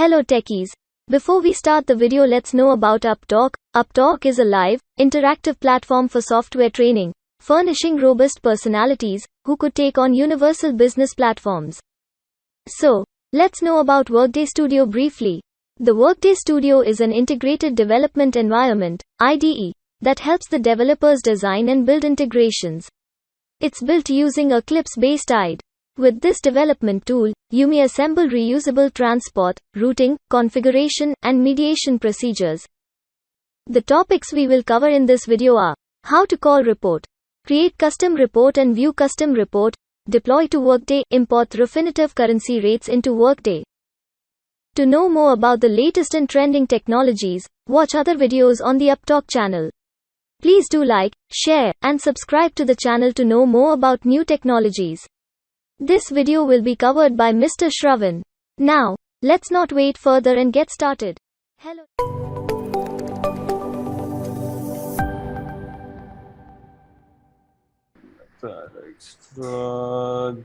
Hello techies. Before we start the video, let's know about Upptalk. Upptalk is a live, interactive platform for software training, furnishing robust personalities who could take on universal business platforms. So, let's know about Workday Studio briefly. The Workday Studio is an integrated development environment, IDE, that helps the developers design and build integrations. It's built using Eclipse-based IDE. With this development tool, you may assemble reusable transport, routing, configuration, and mediation procedures. The topics we will cover in this video are: how to call report, create custom report and view custom report, deploy to Workday, import refinitiv currency rates into Workday. To know more about the latest and trending technologies, watch other videos on the Upptalk channel. Please do like, share, and subscribe to the channel to know more about new technologies. This video will be covered by Mr. Shravan. Now, let's not wait further and get started. Hello.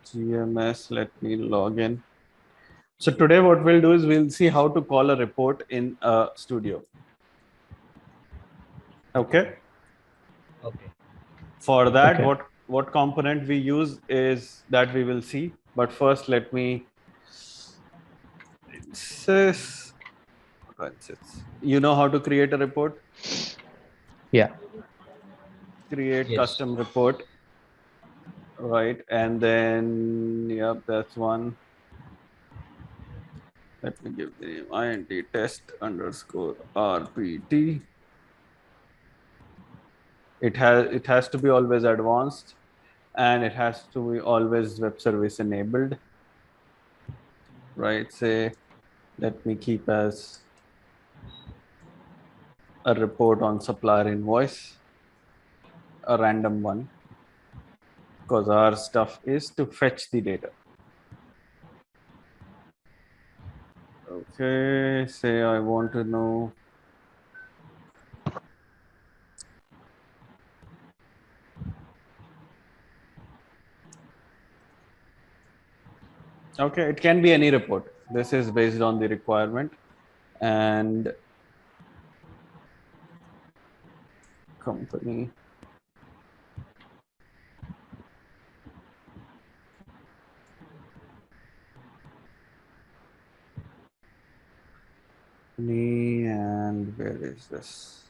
GMS, let me log in. So today what we'll do is we'll see how to call a report in Studio. Okay. For that, what component we use is that we will see. But first, let me. You know how to create a report? Yeah. Create custom report. Right, and then that's one. Let me give the name int test underscore rpt. It has to be always advanced, and it has to be always web service enabled. Right, say let me keep as a report on supplier invoice, a random one, because our stuff is to fetch the data. Okay, say I want to know okay, it can be any report. This is based on the requirement and company. And where is this?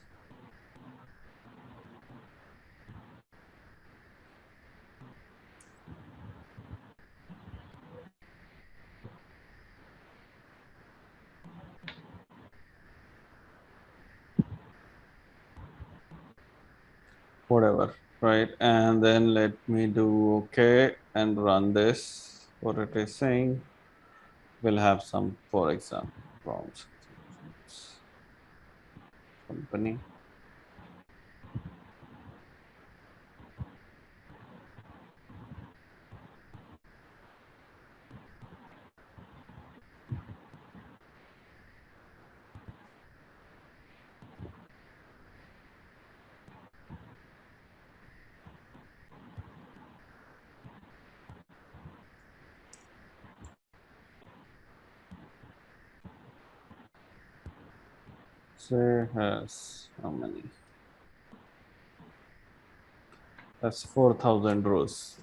Whatever, right? And then let me do okay and run this. What it is saying, we'll have some, for example, prompts. Company. Say has how many? That's 4,000 rows.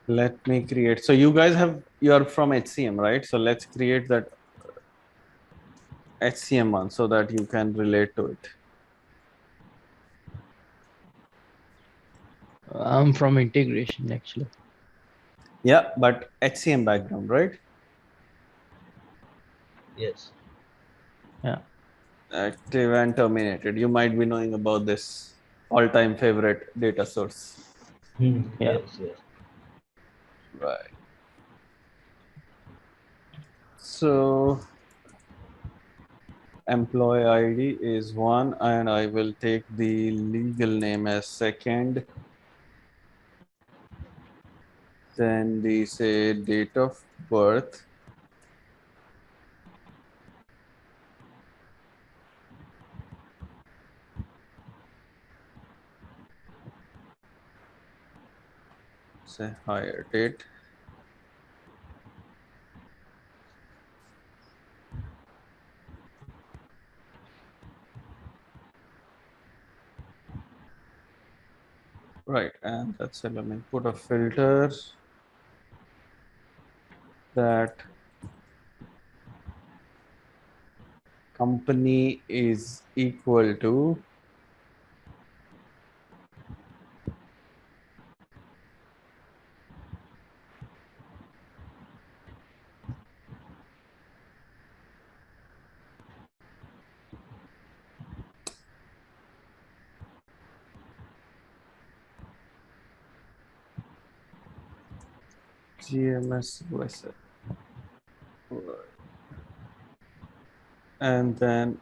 Let me create. So you guys you're from HCM, right? So let's create that HCM one so that you can relate to it. I'm from integration actually. Yeah, but HCM background, right? Yes. Yeah. Active and terminated. You might be knowing about this all-time favorite data source. Yeah. Yes. Right. So employee ID is one, and I will take the legal name as second. Then the say date of birth. say hire date. Right, and that's it. Let me put a filter that company is equal to GMS USA. And then,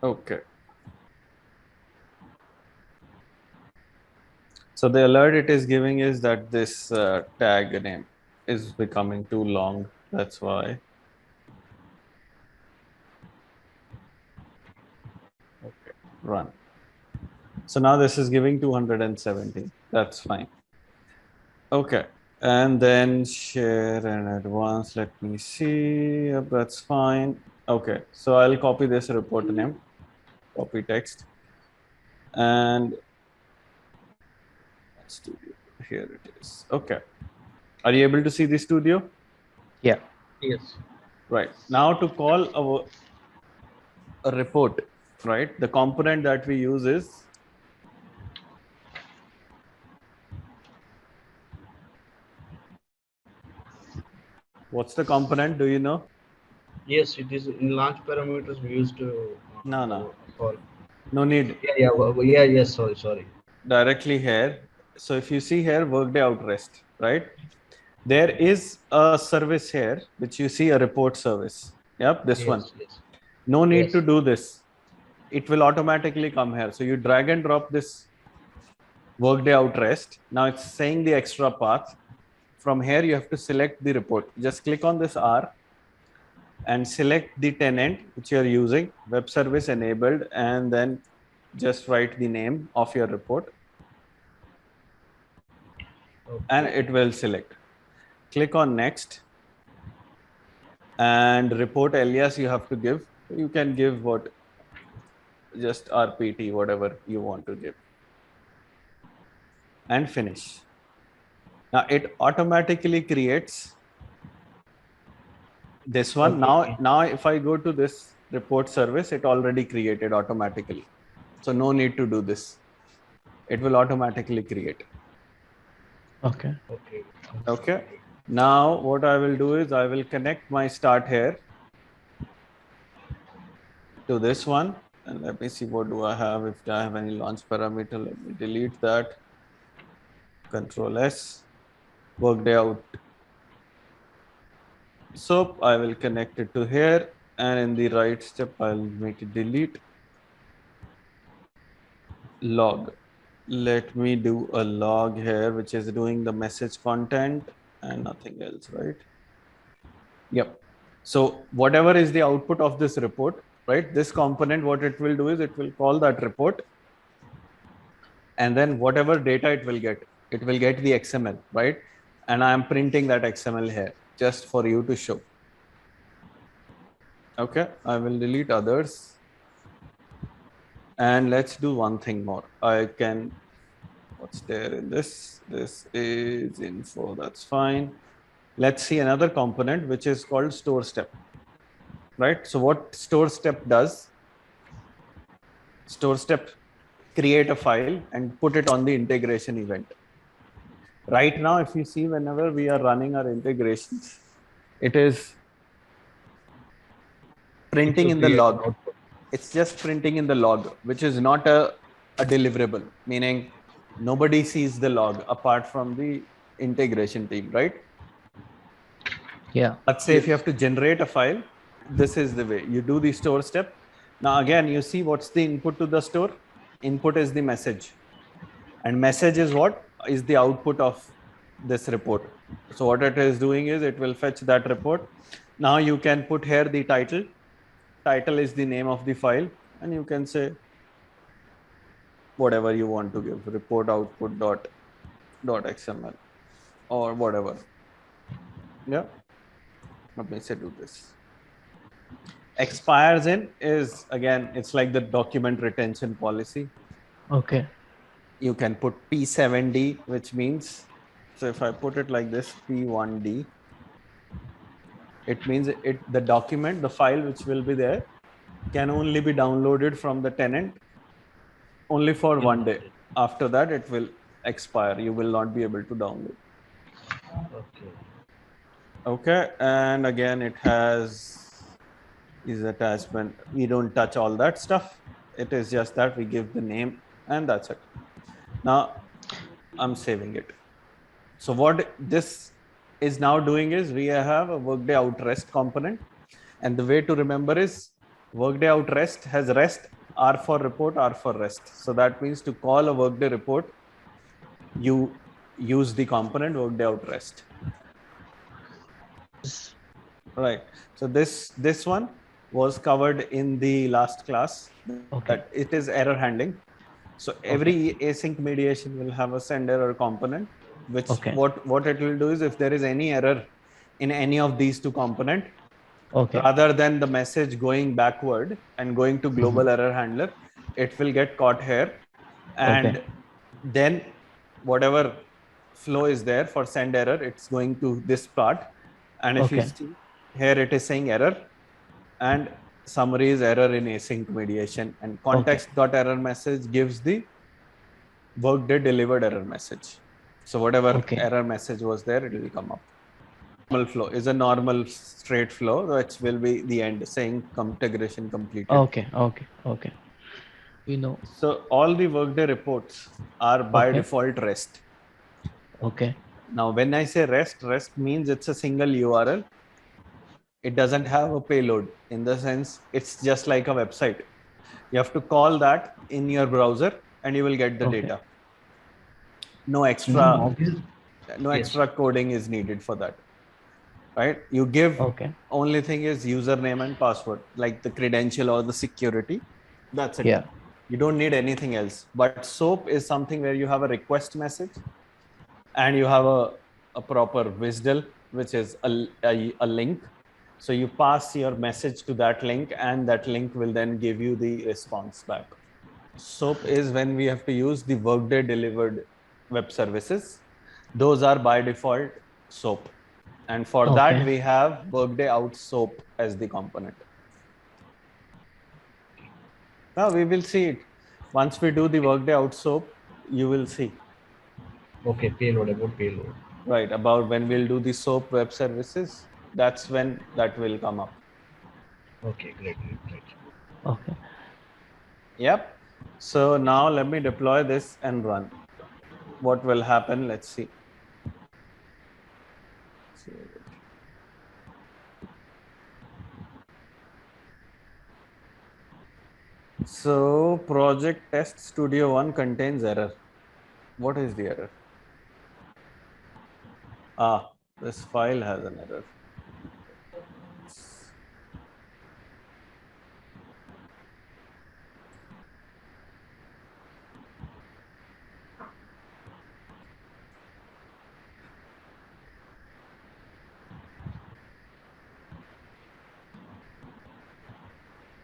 okay. So the alert it is giving is that this tag name is becoming too long. That's why. Okay, run. So now this is giving 270. That's fine. Okay. And then share and advance. Let me see. Yep, that's fine. Okay. So I'll copy this report name, copy text, and studio. Here it is. Okay. Are you able to see the studio? Yeah. Yes. Right. Now to call a report, right? The component that we use is what's the component? Do you know? Yes, it is in launch parameters we used to No. call. No need. Yeah, yes, sorry. Directly here. So if you see here, Workday Outrest, right? There is a service here, which you see a report service. Yep, this one. Yes. No need to Yes. do this. It will automatically come here. So you drag and drop this Workday Outrest. Now it's saying the extra path. From here, you have to select the report. Just click on this R and select the tenant which you are using, web service enabled, and then just write the name of your report and Okay. it will select. Click on next and report alias you have to give. You can give what, just RPT, whatever you want to give, and finish. Now it automatically creates this one. Okay. Now if I go to this report service, it already created automatically. So no need to do this. It will automatically create. Okay. Okay. Now what I will do is I will connect my start here to this one. And let me see, what do I have? If I have any launch parameter, let me delete that. Control S, Workday out. So I will connect it to here, and in the right step, I'll make it delete log. Let me do a log here, which is doing the message content and nothing else, right? Yep. So whatever is the output of this report, right? This component, what it will do is it will call that report, and then whatever data it will get the XML, right? And I am printing that XML here just for you to show. Okay, I will delete others. And let's do one thing more. I can, what's there in this? This is info, that's fine. Let's see another component, which is called store step, right? So what store step does, store step create a file and put it on the integration event. Right now, if you see, whenever we are running our integrations, it is printing in the log. It's just printing in the log, which is not a deliverable, meaning nobody sees the log apart from the integration team, right? Yeah. Let's say if you have to generate a file, this is the way you do the store step. Now, again, you see what's the input to the store? Input is the message, and message is what is the output of this report. So what it is doing is it will fetch that report. Now you can put here the title. Title is the name of the file, and you can say whatever you want to give, report output dot xml. or whatever. Yeah. Let me say do this. Expires in is again, it's like the document retention policy. Okay. You can put P7D, which means, so if I put it like this, P1D, it means the document, the file which will be there can only be downloaded from the tenant only for one day. After that, it will expire. You will not be able to download. Okay. Okay. And again, it has is attachment. We don't touch all that stuff. It is just that we give the name and that's it. Now I'm saving it. So what this is now doing is we have a Workday out REST component. And the way to remember is Workday out REST has REST, R for report, R for REST. So that means to call a Workday report, you use the component Workday out REST. Right. So this one was covered in the last class. Okay. That it is error handling. So every async mediation will have a send error component, which Okay. what it will do is if there is any error in any of these two component, Okay. rather than the message going backward and going to global error handler, it will get caught here, and then whatever flow is there for send error, it's going to this part. And if you Okay. see here, it is saying error, and summary is error in async mediation, and context dot error message gives the Workday delivered error message. So whatever error message was there, it will come up. Normal flow is a normal straight flow, which will be the end saying configuration completed. Okay. Okay. So all the Workday reports are by default REST. Okay. Now, when I say REST means it's a single URL. It doesn't have a payload, in the sense it's just like a website. You have to call that in your browser and you will get the data. No extra coding is needed for that. Right? You give only thing is username and password, like the credential or the security. That's it. Yeah. You don't need anything else. But SOAP is something where you have a request message and you have a proper WSDL, which is a link. So you pass your message to that link and that link will then give you the response back. SOAP is when we have to use the Workday delivered web services. Those are by default SOAP. And for that, we have Workday out SOAP as the component. Now we will see it. Once we do the Workday out SOAP, you will see. Okay, payload, about payload. Right, about when we'll do the SOAP web services, that's when that will come up. Okay, great. Okay. Yep. So now let me deploy this and run. What will happen? Let's see. So project test studio 1 contains error. What is the error? This file has an error.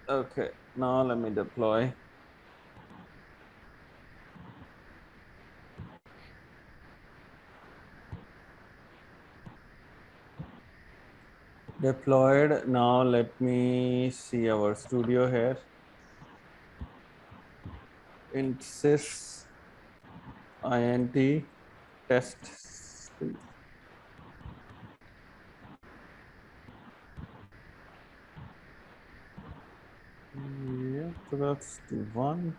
Okay, now let me deploy. Deployed. Now let me see our studio here. Insys int test. Yeah, so that's the one.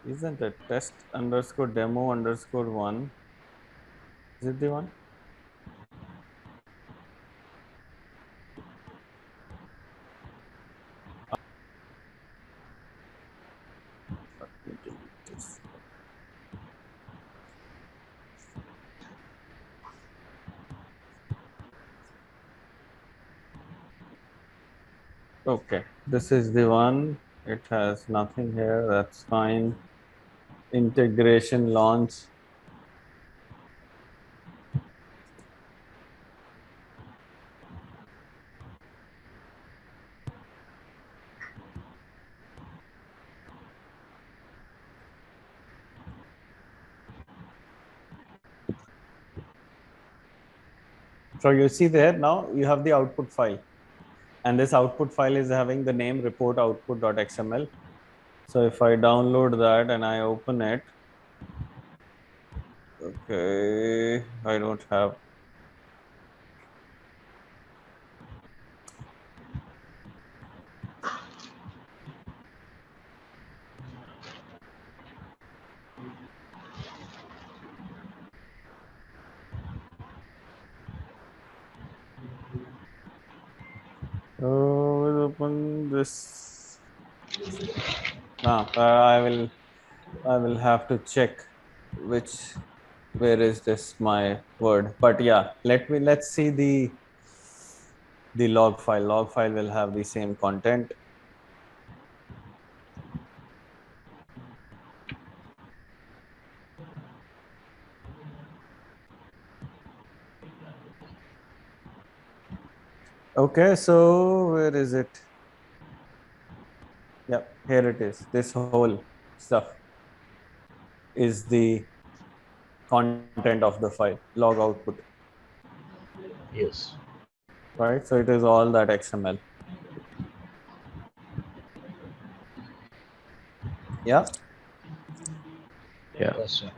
Isn't it test underscore demo underscore one? Is it the one? Okay, this is the one. It has nothing here. That's fine. Integration launch. So you see there now you have the output file, and this output file is having the name report output.xml. So if I download that and I open it, okay, I don't have. So we'll open this. I will have to check where is this my word. But yeah, let's see the log file. Log file will have the same content. Okay, so where is it? Yeah, here it is. This whole stuff is the content of the file, log output, Yes. right? So it is all that XML. Yeah. Yeah. Yes, sir.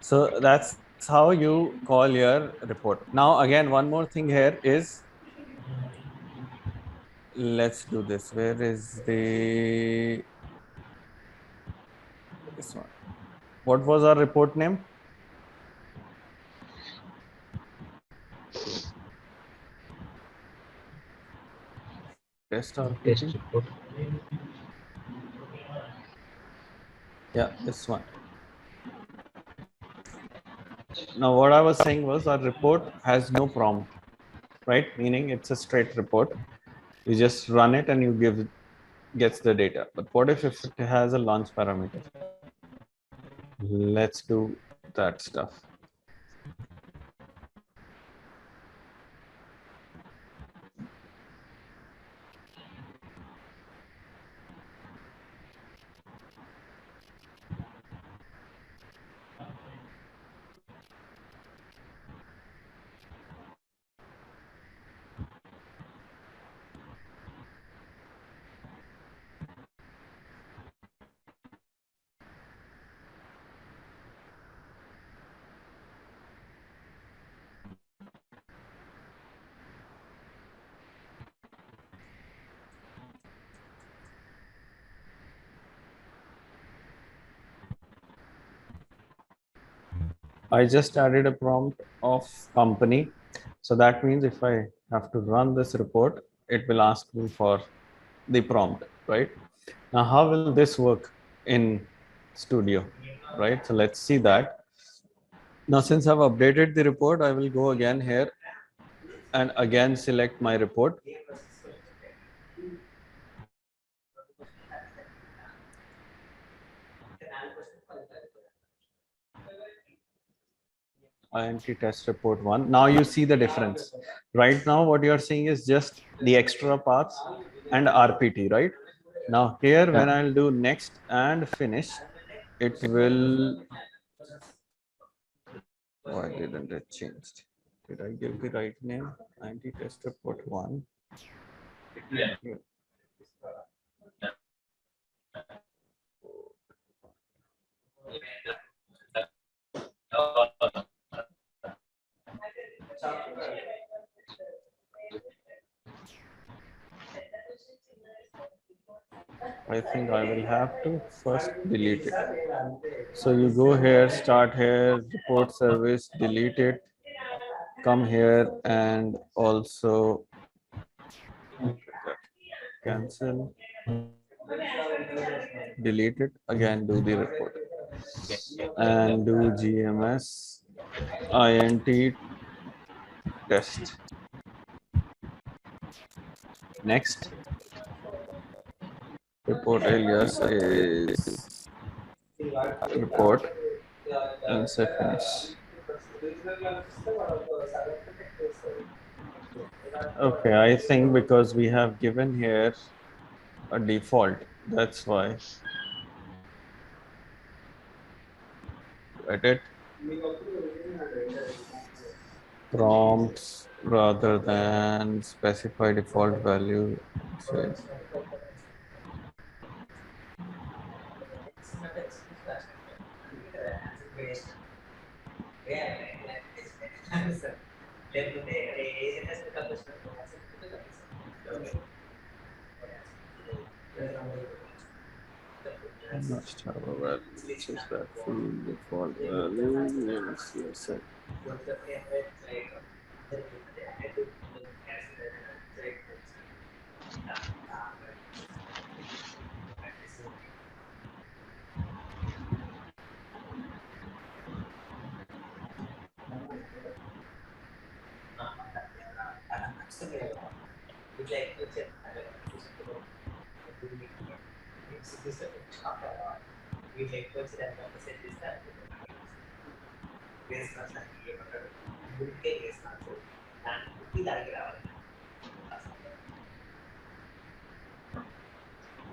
So that's how you call your report. Now, again, one more thing here is, let's do this. Where is this one? What was our report name? Test Test RPT. report. Yeah, this one. Now, what I was saying was our report has no prompt, right? Meaning it's a straight report. You just run it and you gets the data. But what if it has a launch parameter? Let's do that stuff. I just added a prompt of company. So that means if I have to run this report, it will ask me for the prompt, right? Now, how will this work in Studio, right? So let's see that. Now, since I've updated the report, I will go again here and again select my report. INT test report one. Now you see the difference. Right now, what you are seeing is just the extra paths and RPT, right? Now here, when Yeah. I'll do next and finish, it will. Why didn't it change? Did I give the right name? INT test report one. I think I will have to first delete it. So you go here, start here, report service, delete it, come here and also cancel, delete it, again do the report and do GMS INT test. Next, report alias is report and say finish. Okay, I think because we have given here a default, that's why. Edit. prompts rather than specify default value. Says must have a value, which is that field default value. Let me see a sec.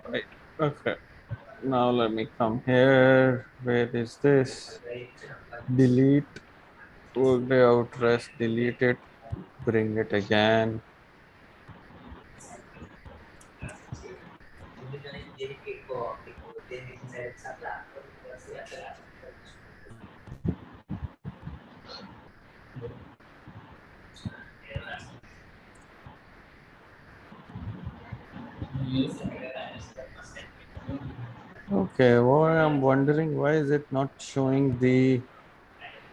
Right. Okay. Now let me come here. Where is this? Delete. Workday out rest. Delete it. Bring it again. Okay. Why I'm wondering why is it not showing the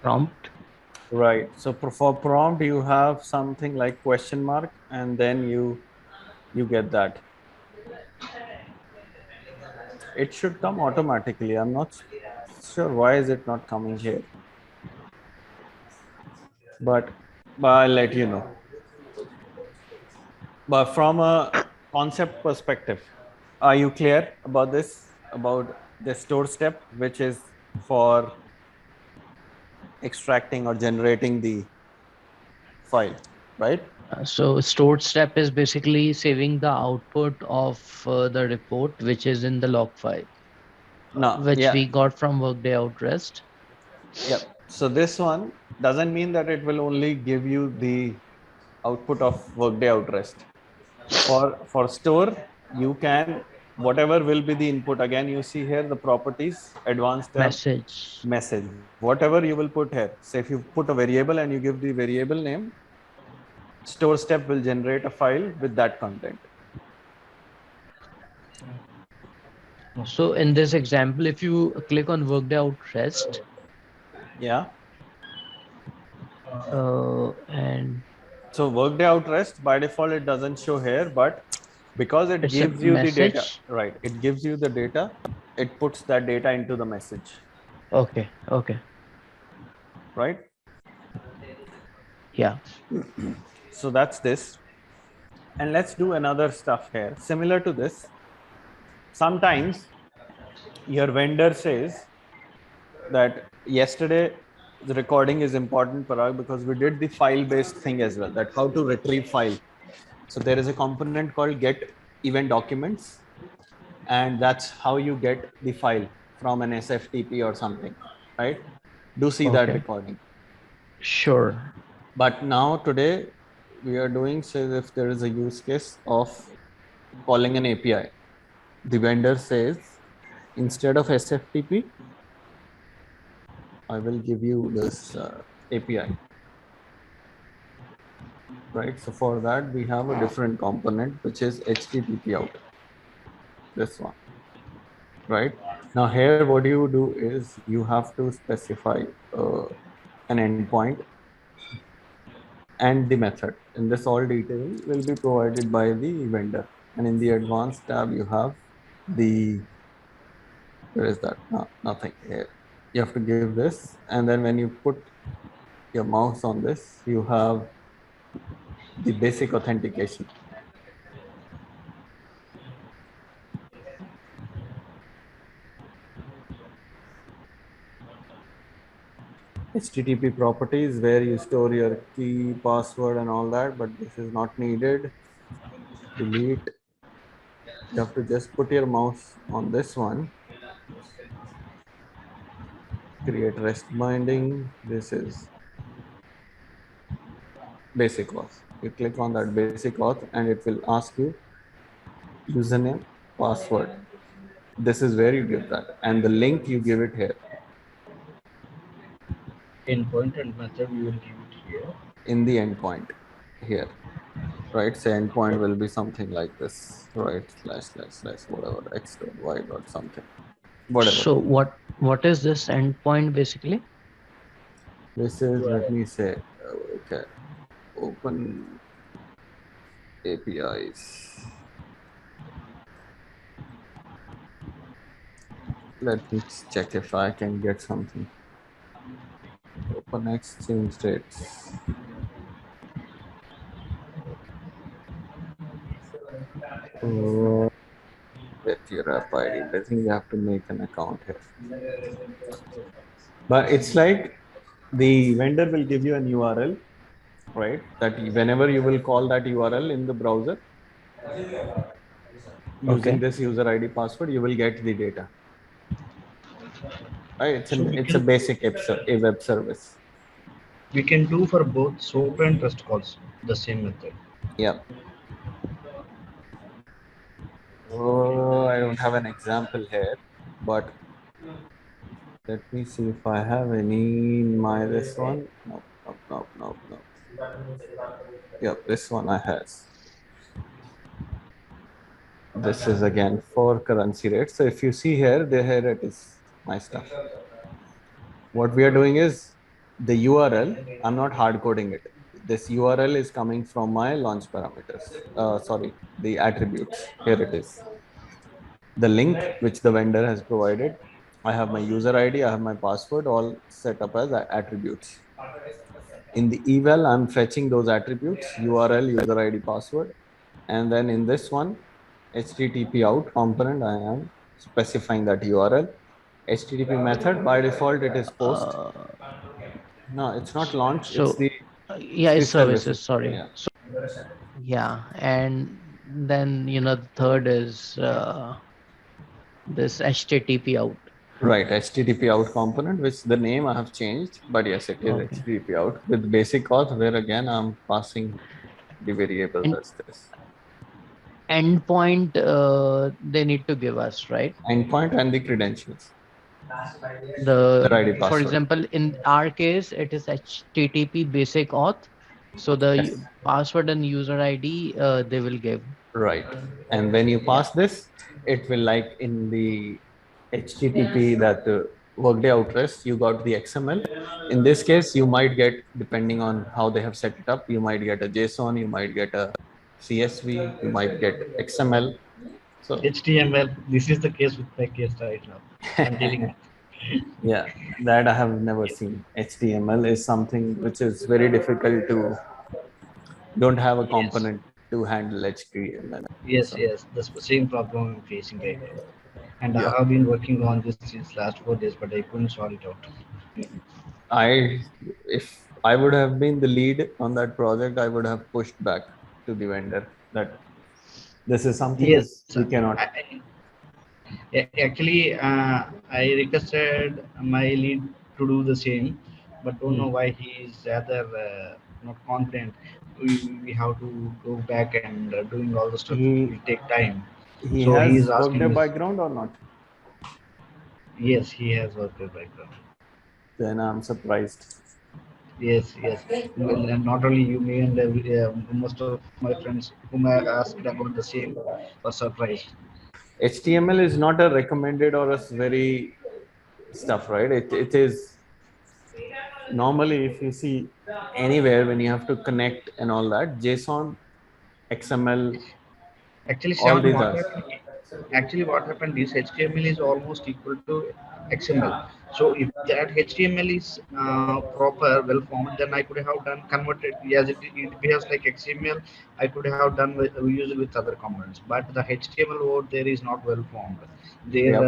Prompt. right? So for prompt you have something like question mark, and then you get that. It should come automatically. I'm not sure why is it not coming here, but I'll let you know. But from a concept perspective, are you clear about this? About the store step, which is for extracting or generating the file, right? So stored step is basically saving the output of the report, which is in the log file, No, which yeah, we got from Workday out rest. yeah. So this one doesn't mean that it will only give you the output of workday out rest. For store, you can whatever will be the input. Again, you see here the properties, advanced tab, Message. message. Whatever you will put here. Say if you put a variable and you give the variable name, store step will generate a file with that content. So in this example, if you click on Workday out rest, Yeah. and So workday out rest by default it doesn't show here, but because it it's a gives you the data, message. right? It gives you the data. It puts that data into the message, Okay, okay, right? yeah. So that's this. And let's do another stuff here. Similar to this, sometimes your vendor says that yesterday the recording is important, Parag, because we did the file based thing as well, that how to retrieve file. So there is a component called get event documents, and that's how you get the file from an SFTP or something, right? Do see that Okay, recording. sure. But now today we are doing, say if there is a use case of calling an API, the vendor says instead of SFTP, I will give you this API, right? So for that we have a different component which is HTTP out, this one, right? Now here what you do is you have to specify an endpoint and the method. In this all detail will be provided by the vendor. And in the advanced tab, you have the, where is that? No, nothing here. You have to give this. And then when you put your mouse on this, you have the basic authentication. HTTP properties where you store your key, password and all that, but this is not needed. Delete. You have to just put your mouse on this one. Create REST binding. This is basic auth. You click on that basic auth and it will ask you username, password. This is where you give that, and the link you give it here Endpoint and method you will give it here. in the endpoint here, right? So endpoint will be something like this, right? Slash slash slash whatever x dot y dot something, whatever. So what is this endpoint basically? This is, let URL. me say, okay, open APIs. Let me check if I can get something. Open exchange dates. Oh, get your app ID. I think you have to make an account here. But it's like the vendor will give you an URL, right? That whenever you will call that URL in the browser using Okay. this user ID password, you will get the data. Right? So It's a basic a web service. we can do for both SOAP and trust calls the same method. Yeah. Oh, I don't have an example here, but let me see if I have any in my this one. No, no, no, no, no. Yeah, this one I have. This is again for currency rate. So if you see here, here it is, my stuff. What we are doing is the URL, I'm not hard coding it. This URL is coming from my launch parameters. Sorry, the attributes. Here it is. The link which the vendor has provided. I have my user ID, I have my password, all set up as attributes. In the eval, I'm fetching those attributes, URL, user ID, password. And then in this one, HTTP out component, I am specifying that URL. HTTP method, by default, it is post. Uh, No, it's not launch, it's so the yeah, it's services. services. Sorry. Yeah. Yeah, and then the third is this HTTP out. Right, HTTP out component, which the name I have changed, but yes, it is Okay. HTTP out with basic auth, where again I'm passing the variables And as this endpoint they need to give us, right? endpoint and the credentials, The the ID for password. example, in our case, it is HTTP basic auth. So the Yes, password and user ID they will give. right. And when you Yeah. pass this, it will like in the HTTP that Workday outrest, you got the XML. In this case, you might get, depending on how they have set it up, you might get a JSON, you might get a CSV, you might get XML. So HTML. This is the case with my case right now. I'm dealing with. yeah, that I have never seen. HTML is something which is very difficult to, don't have a Yes. component to handle HTML. Yes, So yes. The same problem I'm facing right now. And I yeah, have been working on this since last 4 days, but I couldn't sort it out. I, if I would have been the lead on that project, I would have pushed back to the vendor that this is something Yes, is we cannot. actually, I requested my lead to do the same, but don't know Hmm. why he is rather not confident. We have to go back and doing all the stuff will He take time. he So he is has worked asking a me. background or not? Yes, he has worked with background. Then I'm surprised. Yes, yes. Well, and not only you, me, and most of my friends whom I asked about the same were surprised. HTML is not a recommended or a very stuff, right? It is normally, if you see anywhere when you have to connect and all that, JSON, XML, Actually, all Sean, these what are happened? Actually, what happened is HTML is almost equal to XML. So if that HTML is proper, well formed, then I could have done converted as it behaves like XML. I could have done use it with other components. But the HTML over there is not well formed. yep,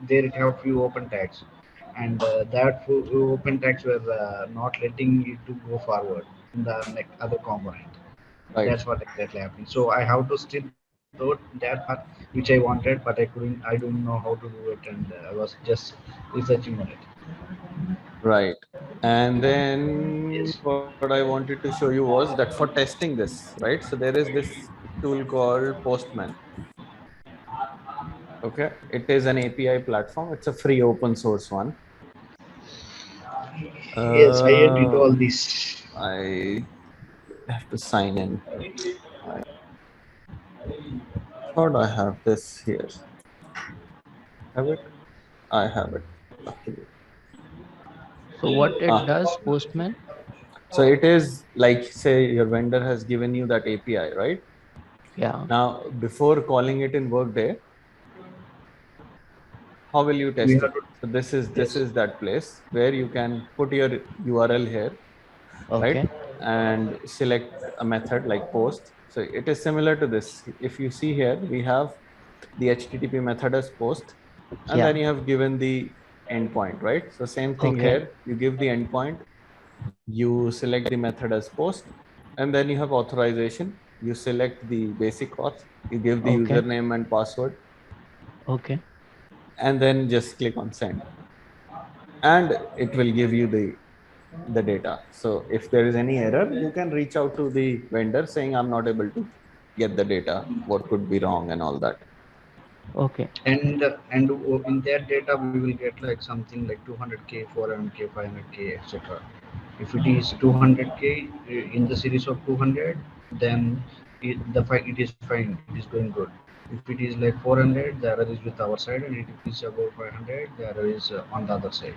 There it have few open tags, and that few open tags were not letting it to go forward in the like, other component. right, That's what exactly happened. So I have to still thought that part which I wanted, but I couldn't. I don't know how to do it, and I was just researching on it. right. And then Yes. what I wanted to show you was that for testing this, right? So there is this tool called Postman. Okay, it is an API platform. It's a free open source one. Yes, I did all this. I have to sign in. I thought I have this here. Have it? I have it. Luckily. So what it Ah, does, Postman? so it is like, say your vendor has given you that API, right? Yeah. Now, before calling it in Workday, how will you We test have it? to. So this Yes. is that place where you can put your URL here, right? Okay. And select a method like post. So it is similar to this. If you see here, we have the HTTP method as post, and then Yeah. you have given the endpoint, right? So same thing Okay. here. You give the endpoint, you select the method as post, and then you have authorization. You select the basic auth, you give the Okay. username and password, Okay. and then just click on send, and it will give you the data. So if there is any error, you can reach out to the vendor saying I'm not able to get the data, what could be wrong and all that. Okay. And in that data we will get like something like 200k, 400k, 500k, etc. If it is 200k in the series of 200, then it is fine, it is going good. If it is like 400, the error is with our side, and if it is above 500, the error is on the other side.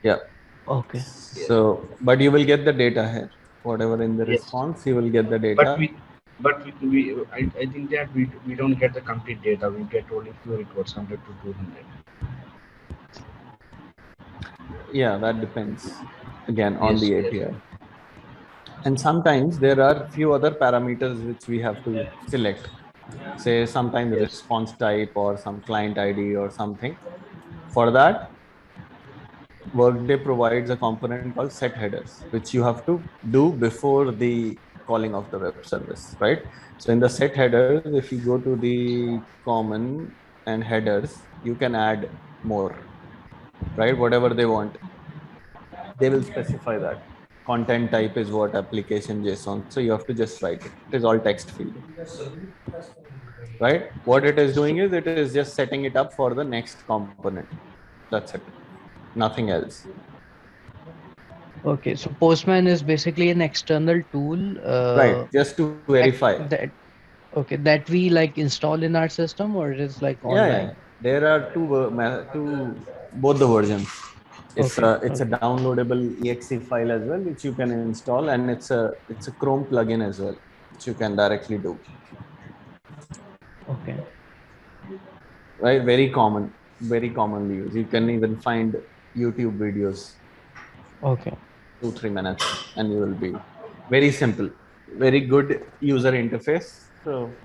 Yeah. Okay. Yes. So but you will get the data here, whatever in the Yes. response you will get the But data. I think that we don't get the complete data. We get only few records, 100 to 200. Yeah, that depends again on Yes. the Yes. API. And sometimes there are few other parameters which we have to select, say sometimes Yes. response type or some client ID or something. For that, Workday provides a component called set headers, which you have to do before the calling of the web service, right? So in the set headers, if you go to the common and headers, you can add more, right? Whatever they want, they will specify that. Content type is what application JSON. So you have to just write it. It is all text field, right? What it is doing So is it is just setting it up for the next component. That's it. Nothing else. okay. So Postman is basically an external tool Right. Just to that verify. that okay that we like install in our system, or it is like Yeah, yeah. online. There are two both the versions. Okay. It's a Okay. downloadable exe file as well, which you can install, and it's a Chrome plugin as well, which you can directly do. Okay. Right, very commonly used. You can even find YouTube videos, Okay. 2-3 minutes, and you will be very simple, very good user interface. So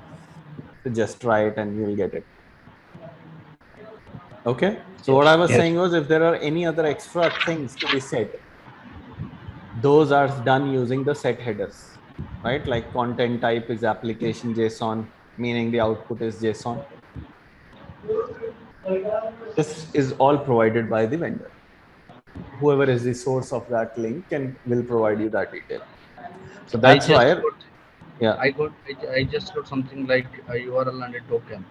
just try it and you will get it. Okay. So what Yes. I was Yes. saying was, if there are any other extra things to be set, those are done using the set headers, right? Like content type is application JSON, meaning the output is JSON. This is all provided by the vendor. Whoever is the source of that link can will provide you that detail. So I that's just why, got yeah. I just got something like a URL and a token.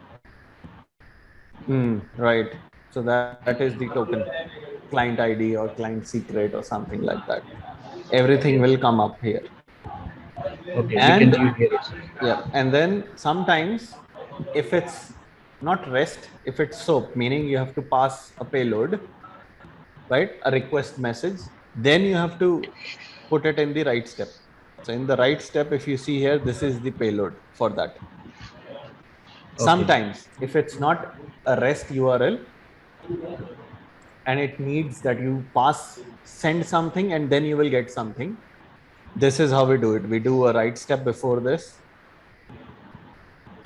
Right. So that is the token, client ID or client secret or something like that. Everything Yes. will come up here. Okay, we can And view here itself. yeah, and then sometimes if it's not REST, if it's SOAP, meaning you have to pass a payload, right? A request message, then you have to put it in the right step. So in the right step, if you see here, this is the payload for that. Okay. Sometimes if it's not a REST URL and it needs that you pass, send something and then you will get something. This is how we do it. We do a right step before this,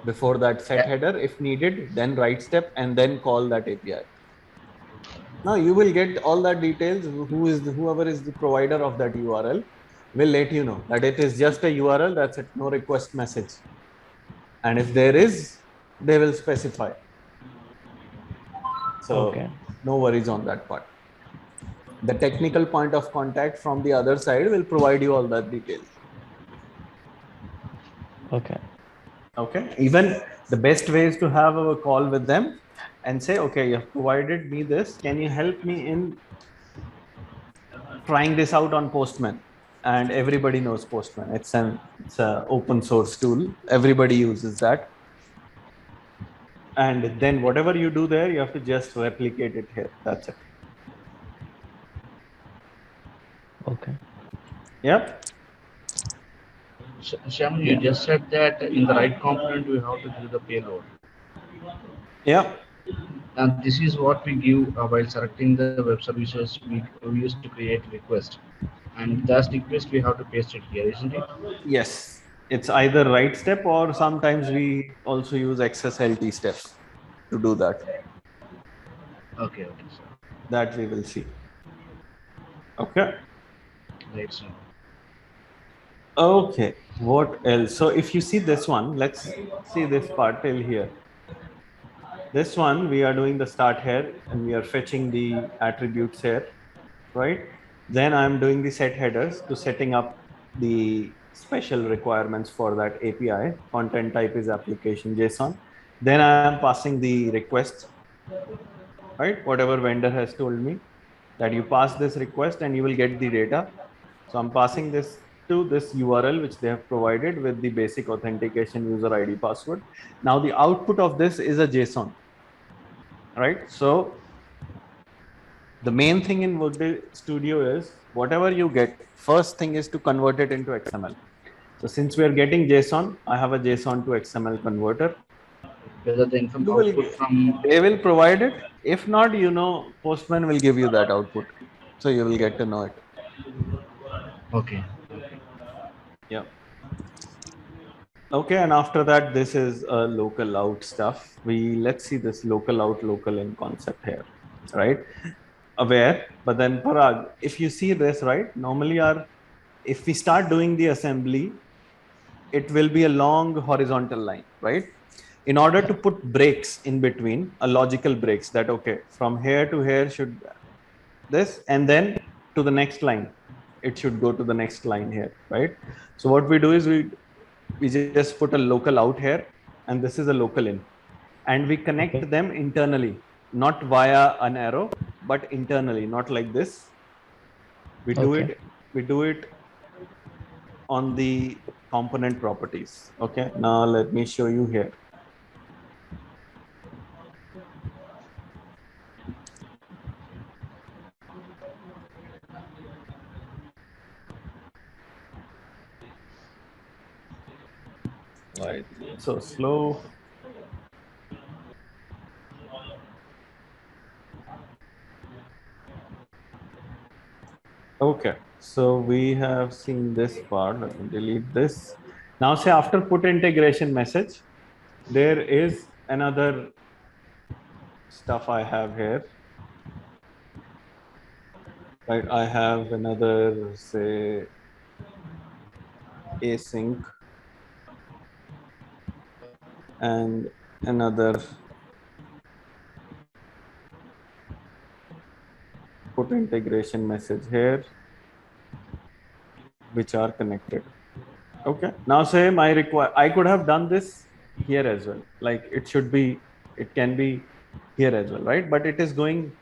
before that set Yeah. header if needed, then right step and then call that API. Now you will get all that details. Whoever is the provider of that URL will let you know that it is just a URL. That's it. No request message. And if there is, they will specify. So Okay. no worries on that part. The technical point of contact from the other side will provide you all that detail. Okay. Okay. Even the best way is to have a call with them and say, okay, you have provided me this. Can you help me in trying this out on Postman? And everybody knows Postman. It's an open source tool. Everybody uses that. And then whatever you do there, you have to just replicate it here. That's it. Okay. Yep. Shyam, you just said that in the right component we have to give the payload. Yeah. And this is what we give while selecting the web services we use to create request. And that request we have to paste it here, isn't it? Yes. It's either right step or sometimes we also use XSLT steps to do that. Okay, okay, sir. That we will see. Okay. Right, sir. Okay. What else? So if you see this one, let's see this part till here. This one, we are doing the start here and we are fetching the attributes here, right? Then I'm doing the set headers to setting up the special requirements for that API. Content type is application JSON. Then I am passing the request, right? Whatever vendor has told me that you pass this request and you will get the data. So I'm passing this to this URL which they have provided with the basic authentication user ID password. Now the output of this is a JSON, right? So the main thing in Workday Studio is whatever you get, first thing is to convert it into XML. So since we are getting JSON, I have a JSON to XML converter. Whether the output from They will provide it. If not, Postman will give you that output. So you will get to know it. okay. Yeah. Okay, and after that, this is a local out stuff. Let's see this local out, local in concept here, right? Aware, but then Parag, if you see this, right? Normally, if we start doing the assembly, it will be a long horizontal line, right? In order to put breaks in between, a logical breaks that okay, from here to here should this, and then to the next line, it should go to the next line here, right? So what we do is we just put a local out here, and this is a local in, and we connect Okay. them internally, not via an arrow, but internally, not like this. We do Okay. it on the component properties. Okay, now let me show you here. Right, so slow. Okay, so we have seen this part. Let me delete this. Now say after put integration message, there is another stuff I have here. Right, I have another, say, async and another put integration message here, which are connected. Okay, now say I could have done this here as well. Like it can be here as well, right? But it is going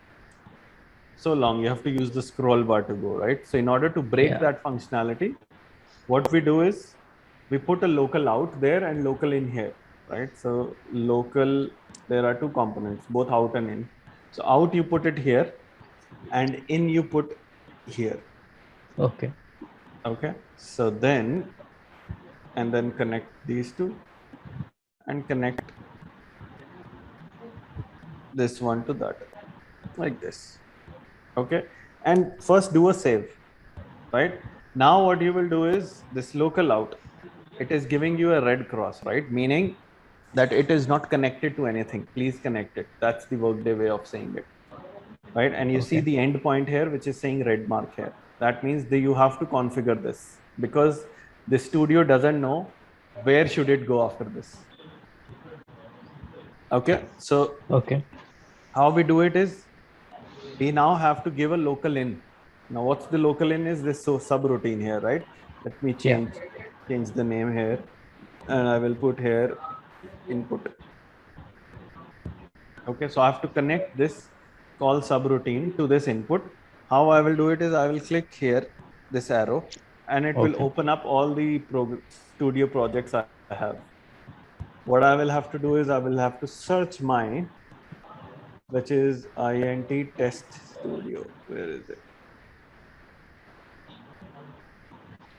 so long, you have to use the scroll bar to go, right? So in order to break Yeah. that functionality, what we do is we put a local out there and local in here, right? So local, there are two components, both out and in. So out you put it here and in you put here. Okay. Okay, so then and then connect these two and connect this one to that, like this. Okay, and first do a save, right? Now what you will do is this local out, it is giving you a red cross, right? Meaning that it is not connected to anything. Please connect it. That's the Workday way of saying it, right? And you see Okay. the end point here, which is saying red mark here. That means that you have to configure this because the studio doesn't know where should it go after this. Okay, so Okay. how we do it is we now have to give a local in Now what's the local in is this subroutine here, right? Let me Yeah. change the name here, and I will put here input. Okay, so I have to connect this call subroutine to this input. How I will do it is I will click here, this arrow, and it will Okay. open up all the studio projects I have. What I will have to do is I will have to search mine, which is INT Test Studio. Where is it?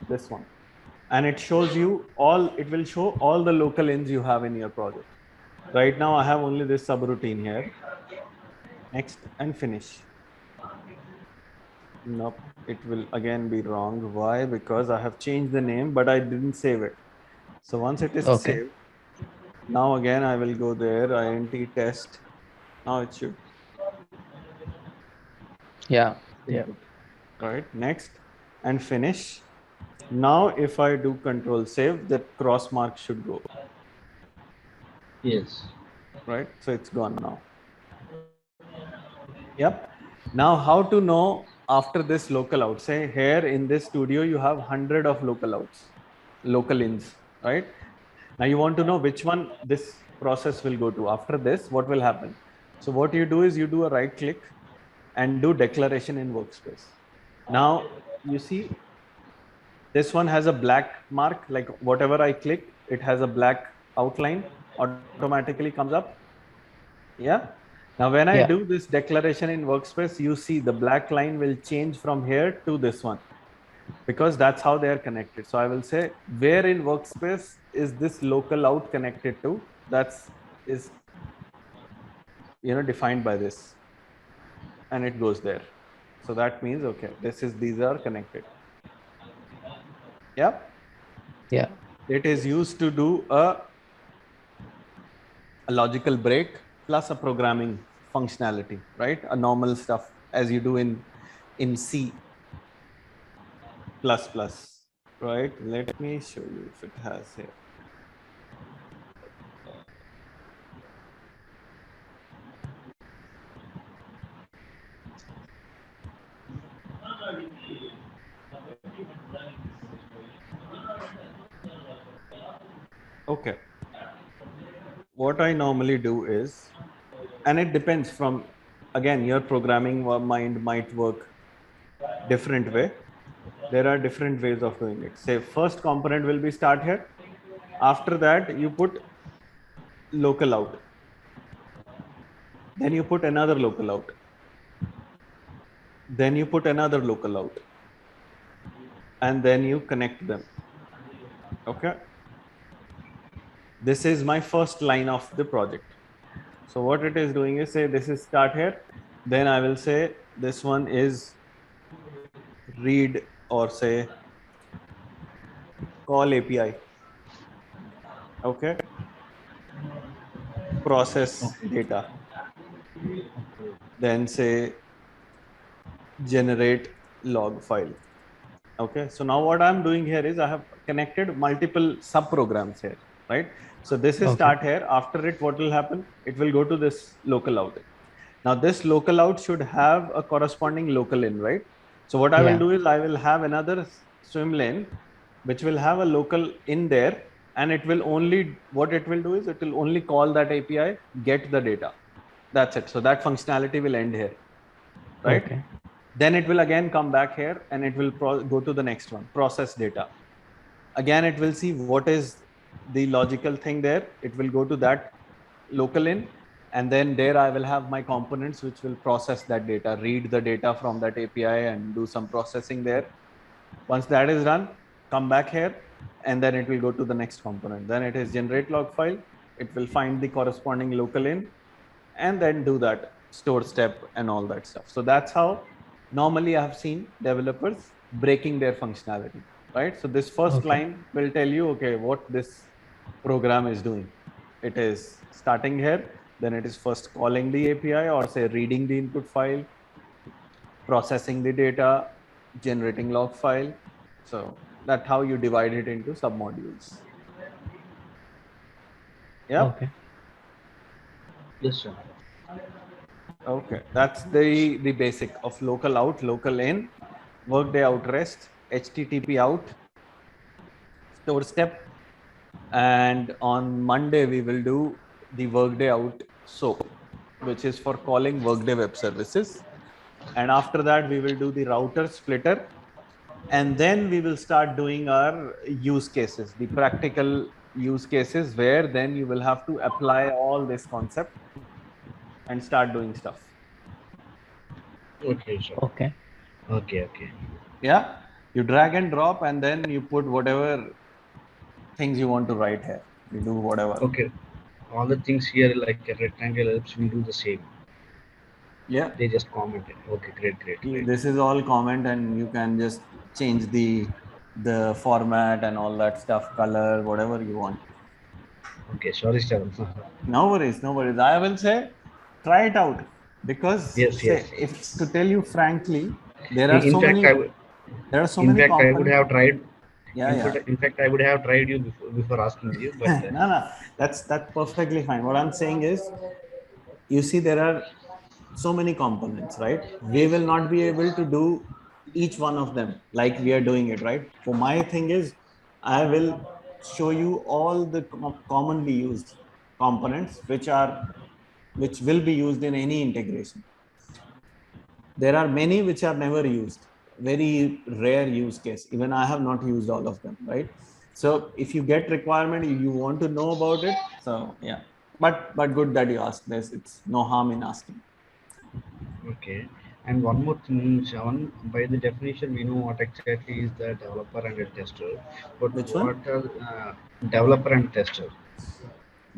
This one. And it shows you all, it will show all the local ins you have in your project. Right now I have only this subroutine here. Next and finish. Nope, it will again be wrong. Why? Because I have changed the name, but I didn't save it. So once it is Okay. saved, now again I will go there, INT test. Now it should Yeah. Yeah. input. Right, next and finish. Now if I do control save, that cross mark should go. Yes. Right, so it's gone now. Yep. Now how to know after this local out? Say here in this studio you have 100 of local outs, local ins, right? Now you want to know which one this process will go to. After this, what will happen? So what you do is you do a right click and do declaration in workspace. Now you see this one has a black mark, like whatever I click, it has a black outline, automatically comes up. Yeah. Now when I Yeah. do this declaration in workspace, you see the black line will change from here to this one, because that's how they are connected. So I will say where in workspace is this local out connected to? That's is defined by this, and it goes there. So that means okay, these are connected. Yeah. Yeah. It is used to do a logical break plus a programming functionality, right? A normal stuff as you do in C plus plus, right? Let me show you if it has here. Okay. What I normally do is, and it depends from, again, your programming mind might work different way. There are different ways of doing it. Say first component will be start here. After that, you put local out. Then you put another local out. Then you put another local out. And then you connect them. Okay. This is my first line of the project. So what it is doing is, say this is start here. Then I will say this one is read, or say call API. Okay. Process data. Then say generate log file. Okay, so now what I'm doing here is I have connected multiple sub programs here, right? So this is Okay. start here. After it, what will happen? It will go to this local out. Now this local out should have a corresponding local in, right? So what I will Yeah. do is I will have another swim lane which will have a local in there, and it will only, what it will do is it will only call that API, get the data. That's it. So that functionality will end here, right? Okay. Then it will again come back here and it will go to the next one, process data. Again, it will see what is the logical thing there. It will go to that local in, and then there I will have my components which will process that data, read the data from that API and do some processing there. Once that is done, come back here, and then it will go to the next component. Then it is generate log file. It will find the corresponding local in and then do that store step and all that stuff. So that's how normally I have seen developers breaking their functionality, right? So this first Okay. line will tell you, okay, what this program is doing. It is starting here, then it is first calling the API, or say reading the input file, processing the data, generating log file. So that's how you divide it into submodules. Yep. Okay. Yes, sir. Okay, that's the basic of local out, local in. Workday out rest, HTTP out, store step, and on Monday we will do the Workday out SOAP, which is for calling Workday web services. And after that we will do the router splitter, and then we will start doing our use cases, the practical use cases, where then you will have to apply all this concept and start doing stuff. Okay, sir. Okay. Okay. Yeah, you drag and drop, and then you put whatever things you want to write here. You do whatever. Okay. All the things here like a rectangle helps we do the same. Yeah, They just comment it. Okay, great. this is all comment, and you can just change the format and all that stuff, color, whatever you want. Okay, sorry, sir. No worries, no worries. I will say try it out, because Yes. say, if to tell you frankly, there are In so fact, many I would have components. tried. Yeah. In fact, I would have tried you before asking you, but No, that's perfectly fine. What I'm saying is, you see, there are so many components, right? We will not be able to do each one of them like we are doing it, right? So my thing is, I will show you all the commonly used components which will be used in any integration. There are many which are never used, very rare use case. Even I have not used all of them, right? So if you get requirement, you want to know about it. So yeah, but good that you asked this. It's no harm in asking. okay. And one more thing, Sean, by the definition, we know what exactly is the developer and a tester. But Which what one? are developer and tester?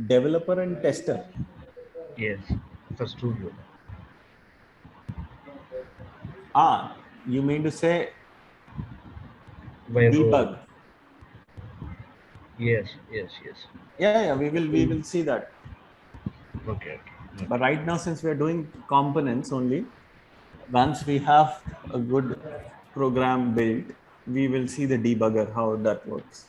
Developer and tester. Yes, for studio. You mean to say By role. debug? Yes. Yeah, we will see that. Okay. But right now, since we are doing components only, once we have a good program built, we will see the debugger, how that works.